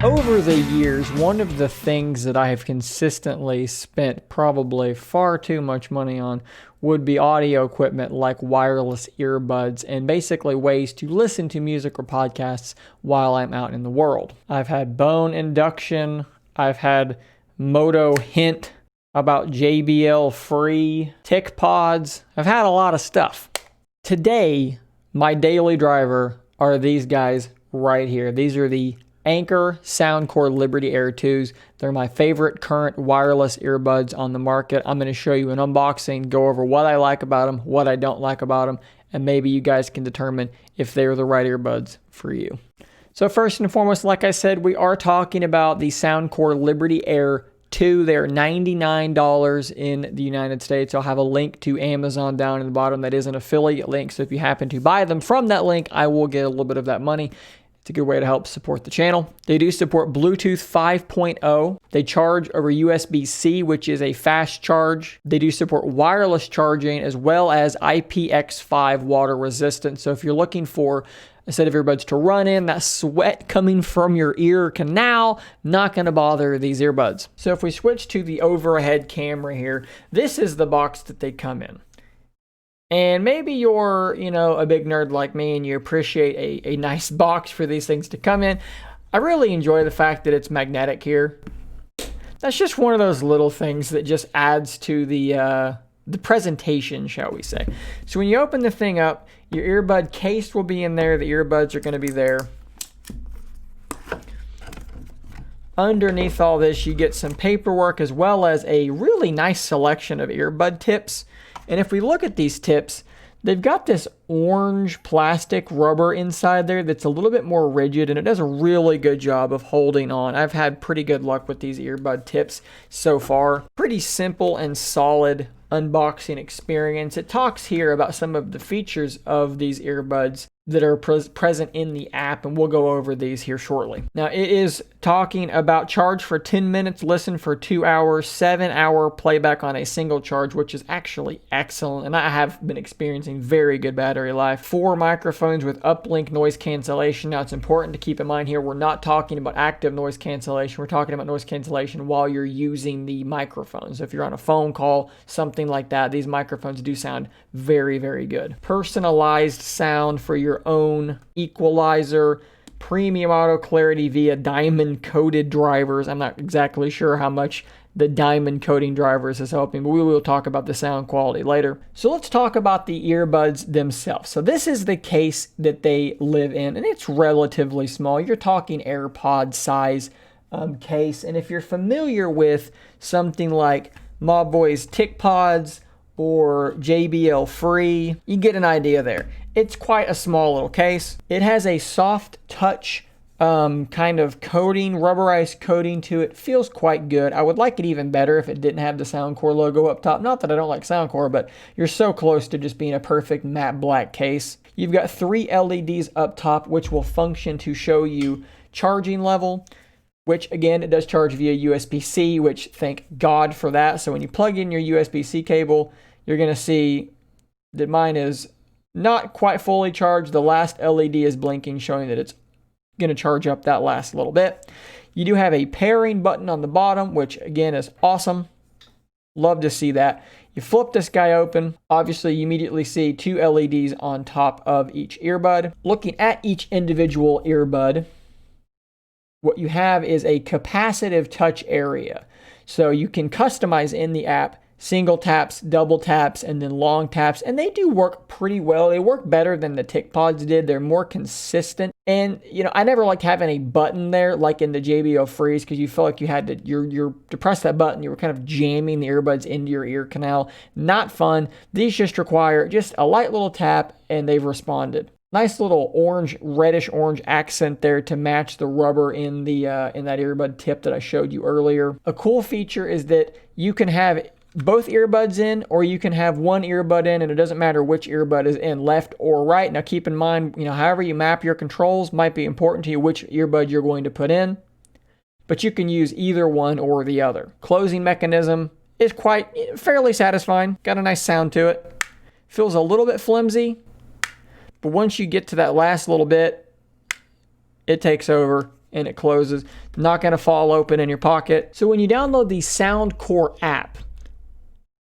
Over the years, one of the things that I have consistently spent probably far too much money on would be audio equipment like wireless earbuds and basically ways to listen to music or podcasts while I'm out in the world. I've had Bone Induction, I've had Moto Hint about JBL Free, Tick Pods. I've had a lot of stuff. Today, my daily driver are these guys right here. These are the Anker Soundcore Liberty Air 2s. They're my favorite current wireless earbuds on the market. I'm going to show you an unboxing, go over what I like about them, what I don't like about them, and maybe you guys can determine if they're the right earbuds for you. So first and foremost, like I said, we are talking about the Soundcore Liberty Air 2. They're $99 in the United States. I'll have a link to Amazon down in the bottom. That is an affiliate link, so if you happen to buy them from that link, I will get a little bit of that money. It's a good way to help support the channel. They do support Bluetooth 5.0. They charge over USB-C, which is a fast charge. They do support wireless charging as well as IPX5 water resistant. So if you're looking for a set of earbuds to run in, that sweat coming from your ear canal, not going to bother these earbuds. So if we switch to the overhead camera here, this is the box that they come in. And maybe you're, a big nerd like me and you appreciate a nice box for these things to come in. I really enjoy the fact that it's magnetic here. That's just one of those little things that just adds to the presentation, shall we say. So when you open the thing up, your earbud case will be in there. The earbuds are going to be there. Underneath all this, you get some paperwork as well as a really nice selection of earbud tips. And if we look at these tips, they've got this orange plastic rubber inside there that's a little bit more rigid, and it does a really good job of holding on. I've had pretty good luck with these earbud tips so far. Pretty simple and solid unboxing experience. It talks here about some of the features of these earbuds that are present in the app, and we'll go over these here shortly. Now, it is talking about charge for 10 minutes, listen for 2 hours, 7-hour playback on a single charge, which is actually excellent, and I have been experiencing very good battery life. 4 microphones with uplink noise cancellation. Now, it's important to keep in mind here, we're not talking about active noise cancellation. We're talking about noise cancellation while you're using the microphones. So if you're on a phone call, something like that, these microphones do sound very, very good. Personalized sound for your own equalizer, premium auto clarity via diamond coated drivers. I'm not exactly sure how much the diamond coating drivers is helping, but we will talk about the sound quality later. So let's talk about the earbuds themselves. So this is the case that they live in, and it's relatively small. You're talking AirPod size case, and if you're familiar with something like Mobboy's Tick Pods or JBL Free, you get an idea there. It's quite a small little case. It has a soft touch kind of coating, rubberized coating to it. Feels quite good. I would like it even better if it didn't have the Soundcore logo up top. Not that I don't like Soundcore, but you're so close to just being a perfect matte black case. You've got 3 LEDs up top, which will function to show you charging level, which again, it does charge via USB-C, which thank God for that. So when you plug in your USB-C cable, you're going to see that mine is not quite fully charged. The last LED is blinking, showing that it's going to charge up that last little bit. You do have a pairing button on the bottom, which again is awesome. Love to see that. You flip this guy open. Obviously, you immediately see 2 LEDs on top of each earbud. Looking at each individual earbud, what you have is a capacitive touch area. So you can customize in the app single taps, double taps, and then long taps, and they do work pretty well. They work better than the Tick Pods did. They're more consistent, and I never liked having a button there like in the JBL Freeze, because you felt like you had to to press that button, you were kind of jamming the earbuds into your ear canal. Not fun. These just require just a light little tap, and they've responded. Nice little reddish orange accent there to match the rubber in that earbud tip that I showed you earlier. A cool feature is that you can have both earbuds in, or you can have one earbud in, and it doesn't matter which earbud is in, left or right. Now keep in mind, however you map your controls might be important to you which earbud you're going to put in, but you can use either one or the other. Closing mechanism is fairly satisfying. Got a nice sound to it. Feels a little bit flimsy, but once you get to that last little bit, it takes over. and it closes. Not going to fall open in your pocket. So when you download the Soundcore app,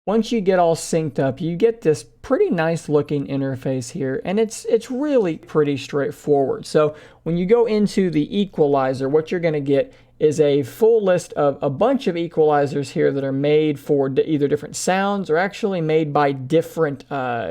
once you get all synced up, you get this pretty nice looking interface here, and it's really pretty straightforward. So when you go into the equalizer, what you're going to get is a full list of a bunch of equalizers here that are made for either different sounds or actually made by different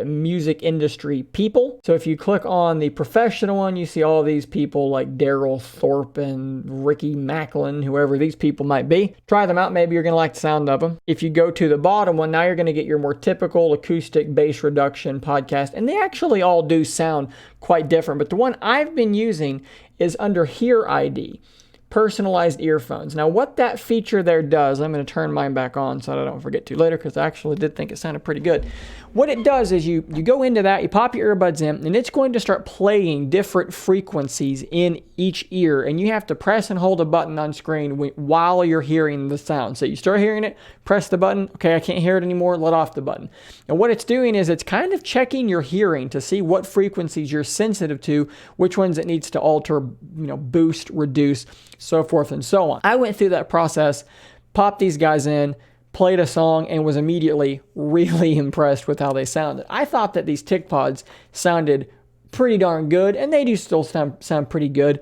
music industry people. So if you click on the professional one, you see all these people like Daryl Thorpe and Ricky Macklin, whoever these people might be. Try them out. Maybe you're going to like the sound of them. If you go to the bottom one, now you're going to get your more typical acoustic bass reduction podcast, and they actually all do sound quite different. But the one I've been using is under HearID. Personalized earphones. Now what that feature there does, I'm going to turn mine back on so that I don't forget to later, because I actually did think it sounded pretty good. What it does is you go into that, you pop your earbuds in, and it's going to start playing different frequencies in each ear, and you have to press and hold a button on screen while you're hearing the sound. So you start hearing it, press the button, okay, I can't hear it anymore, let off the button. And what it's doing is it's kind of checking your hearing to see what frequencies you're sensitive to, which ones it needs to alter, boost, reduce, so forth and so on. I went through that process, popped these guys in, played a song, and was immediately really impressed with how they sounded. I thought that these TicPods sounded pretty darn good, and they do still sound pretty good,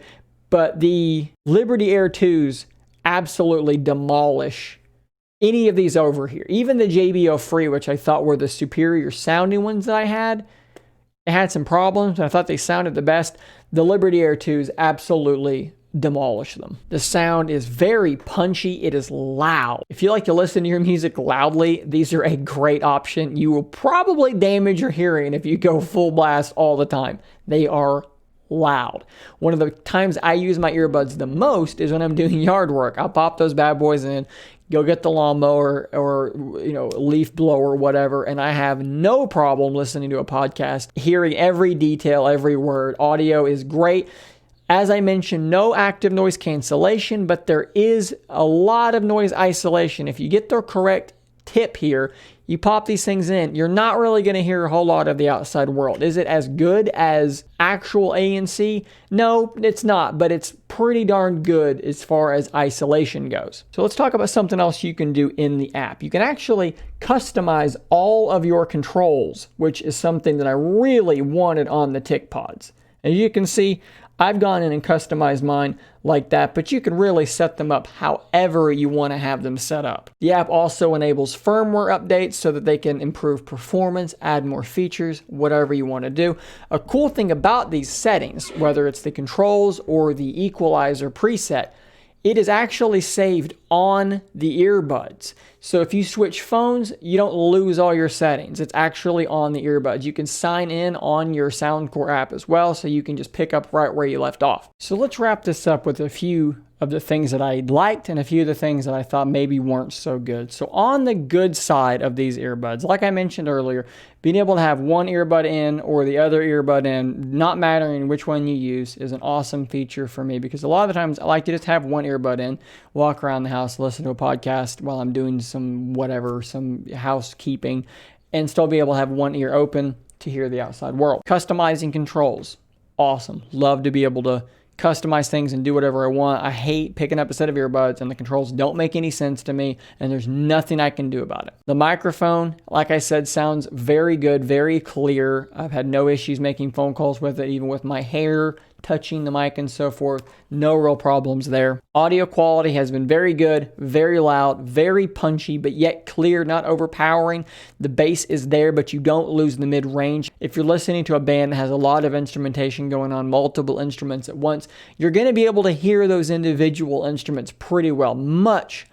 but the Liberty Air 2s absolutely demolish any of these over here. Even the JBL Free, which I thought were the superior sounding ones that I had, it had some problems, and I thought they sounded the best. The Liberty Air 2s absolutely demolish them. The sound is very punchy. It is loud. If you like to listen to your music loudly, these are a great option. You will probably damage your hearing if you go full blast all the time. They are loud. One of the times I use my earbuds the most is when I'm doing yard work. I'll pop those bad boys in, go get the lawnmower or leaf blower, whatever, and I have no problem listening to a podcast, hearing every detail, every word. Audio is great. As I mentioned, no active noise cancellation, but there is a lot of noise isolation. If you get the correct tip here, you pop these things in, you're not really going to hear a whole lot of the outside world. Is it as good as actual ANC? No, it's not, but it's pretty darn good as far as isolation goes. So let's talk about something else you can do in the app. You can actually customize all of your controls, which is something that I really wanted on the TicPods. As you can see, I've gone in and customized mine like that, but you can really set them up however you want to have them set up. The app also enables firmware updates so that they can improve performance, add more features, whatever you want to do. A cool thing about these settings, whether it's the controls or the equalizer preset, it is actually saved on the earbuds. So if you switch phones, you don't lose all your settings. It's actually on the earbuds. You can sign in on your Soundcore app as well, so you can just pick up right where you left off. So let's wrap this up with a few of the things that I liked and a few of the things that I thought maybe weren't so good. So on the good side of these earbuds, like I mentioned earlier, being able to have one earbud in or the other earbud in, not mattering which one you use, is an awesome feature for me, because a lot of the times I like to just have one earbud in, walk around the house, listen to a podcast while I'm doing some housekeeping, and still be able to have one ear open to hear the outside world. Customizing controls, awesome. Love to be able to customize things and do whatever I want. I hate picking up a set of earbuds and the controls don't make any sense to me, and there's nothing I can do about it. The microphone, like I said, sounds very good, very clear. I've had no issues making phone calls with it, even with my hair touching the mic and so forth. No real problems there. Audio quality has been very good, very loud, very punchy, but yet clear, not overpowering. The bass is there, but you don't lose the mid-range. If you're listening to a band that has a lot of instrumentation going on, multiple instruments at once, you're going to be able to hear those individual instruments pretty well. Much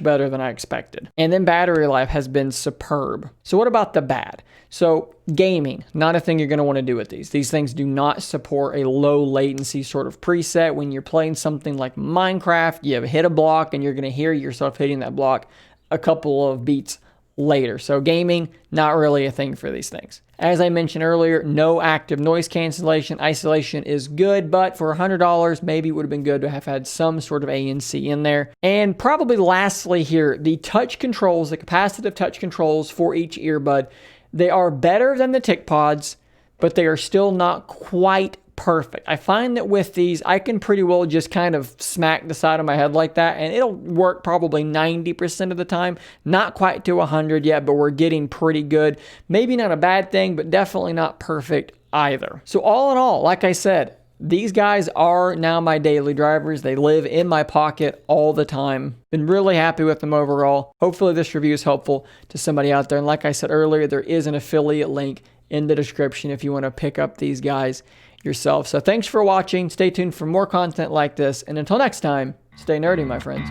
better than I expected. And then battery life has been superb. So what about the bad? So gaming, not a thing you're going to want to do with these. These things do not support a low latency sort of preset. When you're playing something like Minecraft, you have hit a block and you're going to hear yourself hitting that block a couple of beats later. So gaming, not really a thing for these things. As I mentioned earlier, no active noise cancellation. Isolation is good, but for $100, maybe it would have been good to have had some sort of ANC in there. And probably lastly here, the touch controls, the capacitive touch controls for each earbud, they are better than the TicPods, but they are still not quite perfect. I find that with these, I can pretty well just kind of smack the side of my head like that, and it'll work probably 90% of the time. Not quite to 100 yet, but we're getting pretty good. Maybe not a bad thing, but definitely not perfect either. So all in all, like I said, these guys are now my daily drivers. They live in my pocket all the time. Been really happy with them overall. Hopefully this review is helpful to somebody out there. And like I said earlier, there is an affiliate link in the description if you want to pick up these guys yourself. So thanks for watching. Stay tuned for more content like this. And until next time, stay nerdy, my friends.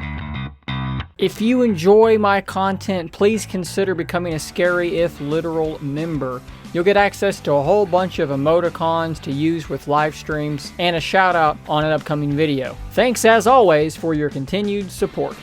If you enjoy my content, please consider becoming a Scary If Literal member. You'll get access to a whole bunch of emoticons to use with live streams and a shout out on an upcoming video. Thanks as always for your continued support.